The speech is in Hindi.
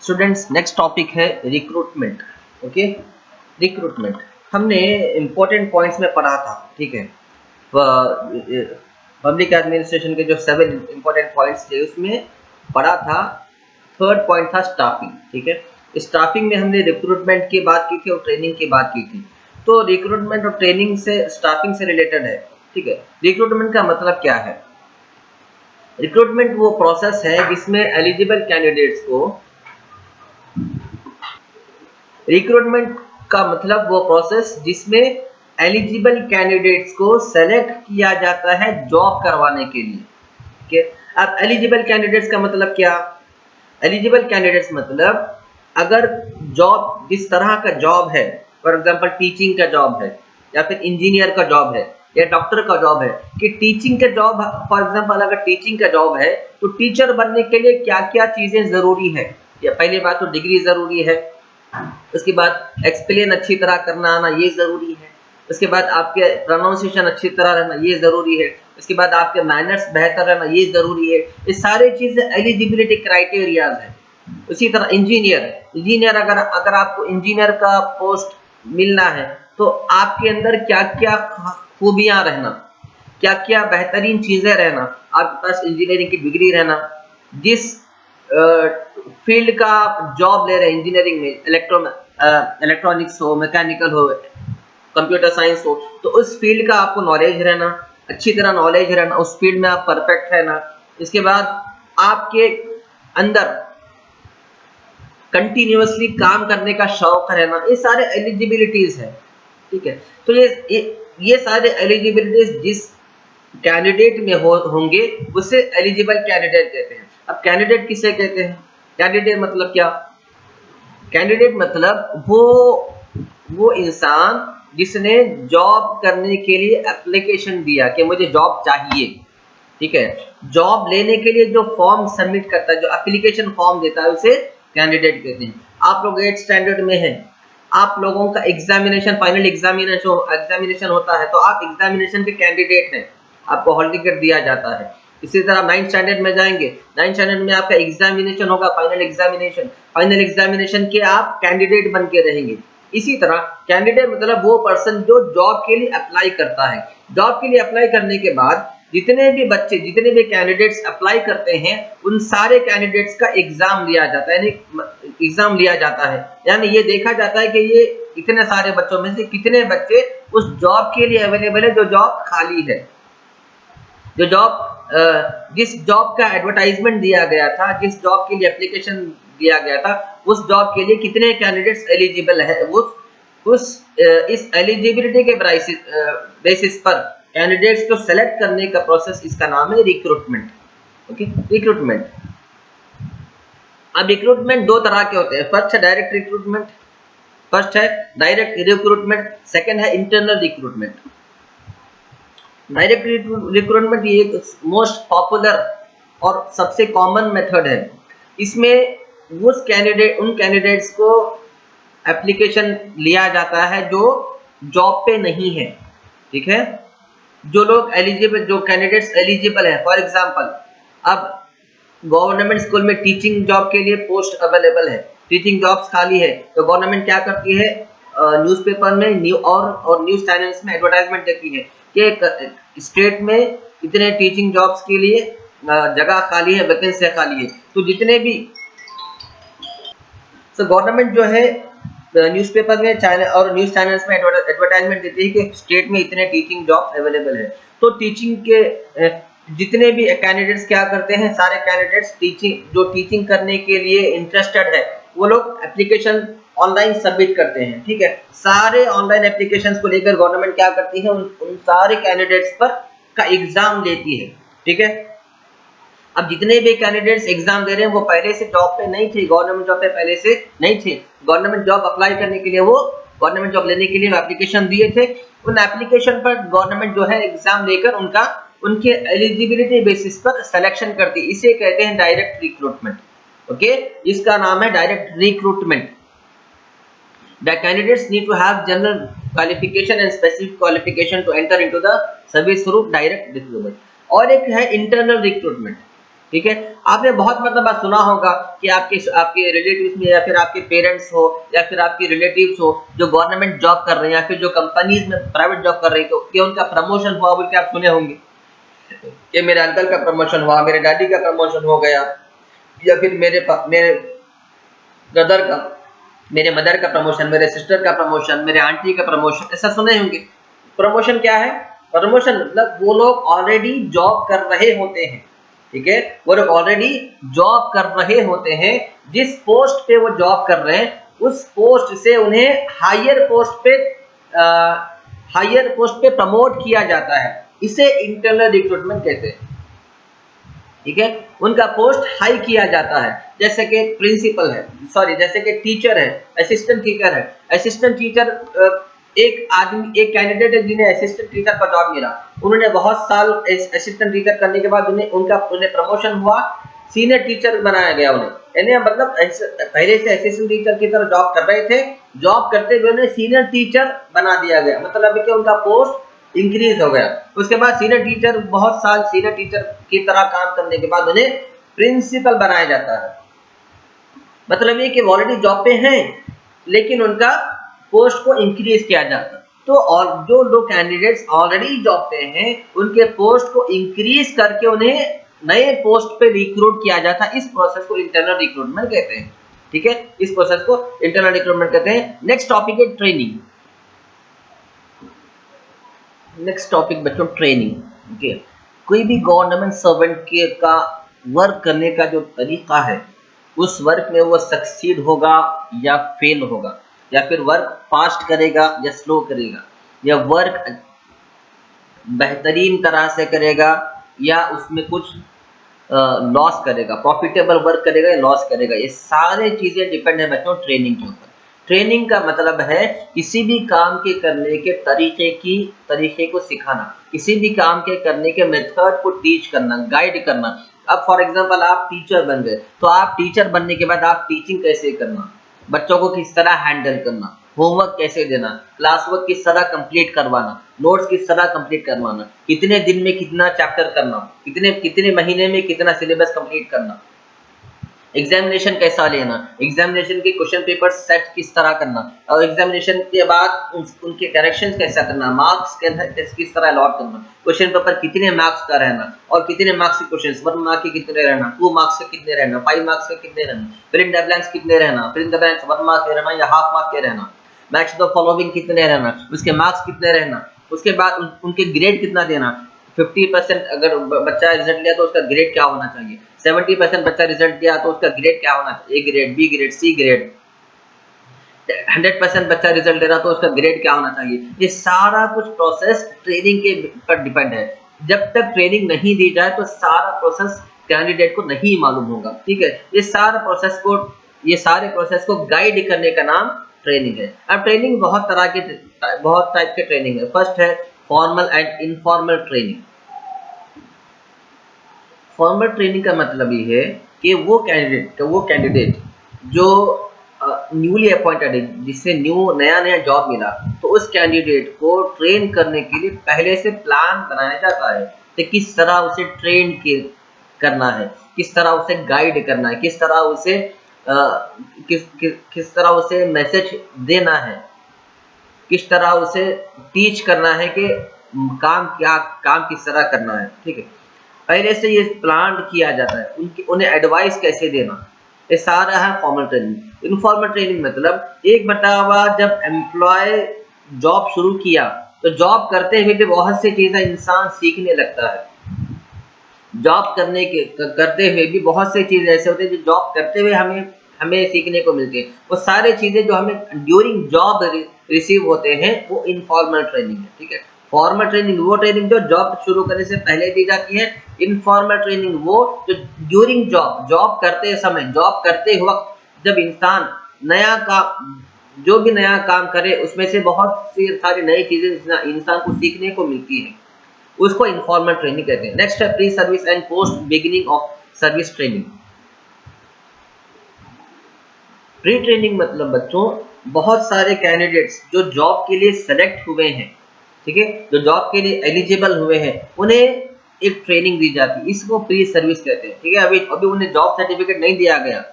स्टूडेंट्स नेक्स्ट टॉपिक है रिक्रूटमेंट। ओके, रिक्रूटमेंट हमने इम्पोर्टेंट पॉइंट्स में पढ़ा था। ठीक है, पब्लिक एडमिनिस्ट्रेशन के जो 7 इम्पोर्टेंट पॉइंट्स थे उसमें पढ़ा था। थर्ड पॉइंट था स्टाफिंग। ठीक है, स्टाफिंग में हमने रिक्रूटमेंट की बात की थी और ट्रेनिंग की बात की थी। तो रिक्रूटमेंट और ट्रेनिंग से स्टाफिंग से रिलेटेड है। ठीक है, रिक्रूटमेंट का मतलब क्या है? रिक्रूटमेंट वो प्रोसेस है जिसमें एलिजिबल कैंडिडेट्स को, रिक्रूटमेंट का मतलब वो प्रोसेस जिसमें एलिजिबल कैंडिडेट्स को सेलेक्ट किया जाता है जॉब करवाने के लिए। ठीक है, अब एलिजिबल कैंडिडेट्स का मतलब क्या? एलिजिबल कैंडिडेट्स मतलब अगर जॉब जिस तरह का जॉब है, फॉर एग्जांपल टीचिंग का जॉब है या फिर इंजीनियर का जॉब है या डॉक्टर का जॉब है, कि टीचिंग का जॉब, फॉर एग्जांपल अगर टीचिंग का जॉब है तो टीचर बनने के लिए क्या क्या चीजें जरूरी है? या पहली बात तो डिग्री जरूरी है, उसके बाद एक्सप्लेन अच्छी तरह करना आना ये जरूरी है, उसके बाद आपके प्रोनाउंसिएशन अच्छी तरह रहना ये जरूरी है, उसके बाद आपके मैनर्स बेहतर रहना ये जरूरी है। ये सारे चीजें एलिजिबिलिटी क्राइटेरियाज है। उसी तरह इंजीनियर अगर आपको इंजीनियर का पोस्ट मिलना है तो आपके अंदर क्या क्या खूबियां रहना, क्या क्या बेहतरीन चीजें रहना, आपके पास इंजीनियरिंग की डिग्री रहना, जिस फील्ड का आप जॉब ले रहे हैं इंजीनियरिंग में, इलेक्ट्रॉनिक्स हो, मैकेनिकल हो, कंप्यूटर साइंस हो, तो उस फील्ड का आपको नॉलेज रहना, अच्छी तरह नॉलेज रहना, उस फील्ड में आप परफेक्ट रहना। इसके बाद आपके अंदर कंटिन्यूअसली काम करने का शौक रहना, ये सारे एलिजिबिलिटीज है। ठीक है, तो ये सारे एलिजिबिलिटीज जिस कैंडिडेट में होंगे उसे एलिजिबल कैंडिडेट कहते हैं। अब कैंडिडेट किसे कहते हैं? कैंडिडेट मतलब क्या? कैंडिडेट मतलब वो इंसान जिसने जॉब करने के लिए एप्लीकेशन दिया कि मुझे जॉब चाहिए। ठीक है, जॉब लेने के लिए जो फॉर्म सबमिट करता है, जो एप्लीकेशन फॉर्म देता है, उसे कैंडिडेट कहते हैं। आप लोग 8th स्टैंडर्ड में हैं, आप लोगों का एग्जामिनेशन, फाइनल एग्जामिनेशन होता है, तो आप एग्जामिनेशन के कैंडिडेट हैं, आपको हॉल टिकट दिया जाता है। इसी तरह 9th स्टैंडर्ड में जाएंगे, 9th स्टैंडर्ड में आपका एग्जामिनेशन होगा, फाइनल एग्जामिनेशन के आप कैंडिडेट बन के रहेंगे। इसी तरह कैंडिडेट मतलब वो पर्सन जो जॉब के लिए अप्लाई करता है। जॉब के लिए अप्लाई करने के बाद जितने भी बच्चे, जितने भी कैंडिडेट्स अप्लाई करते हैं, उन सारे कैंडिडेट्स का एग्जाम लिया जाता है, यानी ये देखा जाता है कि ये इतने सारे बच्चों में से कितने बच्चे उस जॉब के लिए अवेलेबल है, जो जॉब खाली है, जो जॉब जिस जॉब का एडवर्टाइजमेंट दिया गया था, जिस जॉब के लिए एप्लीकेशन दिया गया था, उस जॉब के लिए कितने कैंडिडेट्स एलिजिबल है, इस एलिजिबिलिटी के बेसिस पर कैंडिडेट्स को सेलेक्ट करने का प्रोसेस, इसका नाम है रिक्रूटमेंट। Okay, recruitment. अब रिक्रूटमेंट दो तरह के होते हैं। फर्स्ट है डायरेक्ट रिक्रूटमेंट, सेकंड है इंटरनल रिक्रूटमेंट। डायरेक्ट रिक्रूटमेंट ये एक मोस्ट पॉपुलर और सबसे कॉमन मेथड है। इसमें उन कैंडिडेट्स को एप्लीकेशन लिया जाता है जो जॉब पे नहीं है। ठीक है, जो लोग एलिजिबल, जो कैंडिडेट्स एलिजिबल है, फॉर एग्जांपल अब गवर्नमेंट स्कूल में टीचिंग जॉब के लिए पोस्ट अवेलेबल है, टीचिंग जॉब्स खाली है, तो गवर्नमेंट क्या करती है, न्यूज़पेपर में और न्यूज़ चैनल्स में एडवर्टाइजमेंट देती है कि स्टेट में इतने टीचिंग जॉब्स के लिए जगह खाली है, वैकेंसी खाली है। तो जितने भी गवर्नमेंट जो है न्यूज़पेपर में और न्यूज़ चैनल्स में एडवर्टाइजमेंट देती है कि स्टेट में इतने टीचिंग जॉब अवेलेबल है। तो टीचिंग के जितने भी कैंडिडेट्स क्या करते हैं, सारे कैंडिडेट्स टीचिंग करने के लिए इंटरेस्टेड है, वो लोग एप्लीकेशन ऑनलाइन सबमिट करते हैं। ठीक है, सारे ऑनलाइन एप्लीकेशंस को लेकर गवर्नमेंट क्या करती है, उन सारे कैंडिडेट्स पर का एग्जाम लेती है। ठीक है, अब जितने भी कैंडिडेट्स एग्जाम दे रहे हैं वो पहले से जॉब पे नहीं थे, गवर्नमेंट जॉब पे पहले से नहीं थे, गवर्नमेंट जॉब अप्लाई करने के लिए, वो गवर्नमेंट जॉब लेने के लिए एप्लीकेशन दिए थे। उन एप्लीकेशन पर गवर्नमेंट जो है एग्जाम लेकर उनके एलिजिबिलिटी बेसिस पर सिलेक्शन करती है। इसे कहते हैं डायरेक्ट रिक्रूटमेंट। ओके, इसका नाम है direct recruitment. The candidates need to have general qualification and specific qualification to enter into the service through direct recruitment। और एक है इंटरनल रिक्रूटमेंट। ठीक है। आपने बहुत मतलब बात सुना होगा कि आपके आपके रिलेटिव्स में या फिर आपके पेरेंट्स हो या फिर आपके रिलेटिव्स हो जो गवर्नमेंट जॉब कर रहे हैं या फिर जो कंपनीज में प्राइवेट जॉब कर रहे हैं, तो कि उनका प्रमोशन हुआ बोल के आप सुने होंगे कि मेरे अंकल का प्रमोशन हुआ, मेरे डैडी का प्रमोशन हो गया, या फिर मेरे ब्रदर का, मेरे मदर का प्रमोशन, मेरे सिस्टर का प्रमोशन, मेरे आंटी का प्रमोशन, ऐसा सुने होंगे। प्रमोशन क्या है? प्रमोशन मतलब वो लोग ऑलरेडी जॉब कर रहे होते हैं, ठीक है, वो लोग ऑलरेडी जॉब कर रहे होते हैं, जिस पोस्ट पे वो जॉब कर रहे हैं उस पोस्ट से उन्हें हायर पोस्ट पे प्रमोट किया जाता है, इसे इंटरनल रिक्रूटमेंट कहते हैं, ठीक है। उनका पोस्ट हाई किया जाता है, जैसे कि प्रिंसिपल है, सॉरी जैसे कि टीचर है, असिस्टेंट टीचर है। असिस्टेंट टीचर एक कैंडिडेट है जिन्हें असिस्टेंट टीचर का जॉब मिला, उन्होंने बहुत साल असिस्टेंट टीचर करने के बाद उन्हें प्रमोशन हुआ, सीनियर टीचर बनाया गया उन्हें, यानी मतलब पहले से असिस्टेंट टीचर की तरह जॉब कर रहे थे, जॉब करते हुए उन्हें सीनियर टीचर बना दिया गया, मतलब कि उनका पोस्ट इंक्रीज हो गया। उसके बाद सीनियर टीचर, बहुत साल सीनियर टीचर की तरह काम करने के बाद उन्हें प्रिंसिपल बनाया जाता है, मतलब ये कि ऑलरेडी जॉब पे हैं लेकिन उनका पोस्ट को इंक्रीज किया जाता है। तो और जो लोग कैंडिडेट्स ऑलरेडी जॉब पे हैं उनके पोस्ट को इंक्रीज करके उन्हें नए पोस्ट पे रिक्रूट किया जाता है, इस प्रोसेस को इंटरनल रिक्रूटमेंट कहते हैं, ठीक है, इस प्रोसेस को इंटरनल रिक्रूटमेंट कहते हैं। नेक्स्ट टॉपिक है ट्रेनिंग। नेक्स्ट टॉपिक बच्चों ट्रेनिंग, ओके। कोई भी गवर्नमेंट सर्वेंट के का वर्क करने का जो तरीका है, उस वर्क में वो सक्सीड होगा या फेल होगा, या फिर वर्क फास्ट करेगा या स्लो करेगा, या वर्क बेहतरीन तरह से करेगा या उसमें कुछ लॉस करेगा, प्रॉफिटेबल वर्क करेगा या लॉस करेगा, ये सारे चीजें डिपेंड है बच्चों ट्रेनिंग के ऊपर। ट्रेनिंग का मतलब है किसी भी काम के करने के तरीके को सिखाना, किसी भी काम के करने के मेथड को टीच करना, गाइड करना। अब फॉर एग्जांपल आप टीचर बन गए, तो आप टीचर बनने के बाद आप टीचिंग कैसे करना, बच्चों को किस तरह हैंडल करना, होमवर्क कैसे देना, क्लास वर्क किस तरह कंप्लीट करवाना, नोट्स किस तरह कंप्लीट करवाना, कितने दिन में कितना चैप्टर करना, कितने महीने में कितना सिलेबस कंप्लीट करना, एग्जामिनेशन कैसा लेना, एग्जामिनेशन के क्वेश्चन पेपर सेट किस तरह करना, और एग्जामिनेशन के बाद उनके करेक्शन कैसा करना, मार्क्स किस तरह अलॉट करना, क्वेश्चन पेपर कितने मार्क्स का रहना और कितने मार्क्स के क्वेश्चन, 1 मार्क के कितने रहना, 2 मार्क्स के कितने रहना, 5 मार्क्स के कितने रहना, फिल इन द ब्लैंक्स कितने रहना, fill in the blanks 1 mark के रहना या हाफ मार्क के रहना, मैच द फॉलोइंग कितने रहना, उसके मार्क्स कितने रहना, उसके बाद उनके ग्रेड कितना देना, 50% अगर बच्चा रिजल्ट लिया तो उसका ग्रेड क्या होना चाहिए, 70% बच्चा रिजल्ट दिया तो उसका ग्रेड क्या होना चाहिए, A grade, B grade, C grade, 100% बच्चा रिजल्ट दे रहा तो उसका ग्रेड क्या होना चाहिए। ये सारा कुछ प्रोसेस ट्रेनिंग के पर डिपेंड है। जब तक ट्रेनिंग नहीं दी जाए तो सारा प्रोसेस कैंडिडेट को नहीं मालूम होगा, ठीक है। ये सारे प्रोसेस को गाइड करने का नाम ट्रेनिंग है। अब ट्रेनिंग बहुत टाइप के ट्रेनिंग है। फर्स्ट है formal and informal training. Formal training का मतलब ये है कि वो कैंडिडेट जो न्यूली अपॉइंटेड है, जिससे नया जॉब मिला, तो उस कैंडिडेट को ट्रेन करने के लिए पहले से प्लान बनाया जाता है कि किस तरह उसे करना है, किस तरह उसे गाइड करना है, किस तरह उसे मैसेज देना है, किस तरह उसे टीच करना है कि काम किस तरह करना है, ठीक है। पहले से ये प्लान किया जाता है, उन्हें एडवाइस कैसे देना, ये सारा है फॉर्मल ट्रेनिंग। इनफॉर्मल ट्रेनिंग मतलब एक बतावा, जब एम्प्लॉय जॉब शुरू किया तो जॉब करते हुए भी बहुत सी चीजें इंसान सीखने लगता है। जॉब करते हुए भी बहुत सी चीजें ऐसे होते हैं जो जॉब करते हुए हमें सीखने को मिलती है। वो सारी चीजें जो हमें ड्यूरिंग जॉब रिसीव होते हैं वो इनफॉर्मल ट्रेनिंग है, ठीक है। फॉर्मल ट्रेनिंग वो ट्रेनिंग जो जॉब शुरू करने से पहले दी जाती है। इनफॉर्मल ट्रेनिंग वो जो ड्यूरिंग जॉब करते वक्त जब इंसान जो भी नया काम करे उसमें से बहुत सी सारी नई चीजें इंसान को सीखने को मिलती है, उसको इनफॉर्मल ट्रेनिंग कहते हैं। नेक्स्ट है pre service and post beginning of service training. Pre training मतलब बच्चों बहुत सारे कैंडिडेट्स जो जॉब के लिए सेलेक्ट हुए हैं, ठीक है, जो जॉब के लिए एलिजिबल हुए हैं, उन्हें एक ट्रेनिंग दी जाती है, इसको प्री सर्विस कहते हैं। ठीक है, अभी अभी उन्हें जॉब सर्टिफिकेट नहीं दिया गया,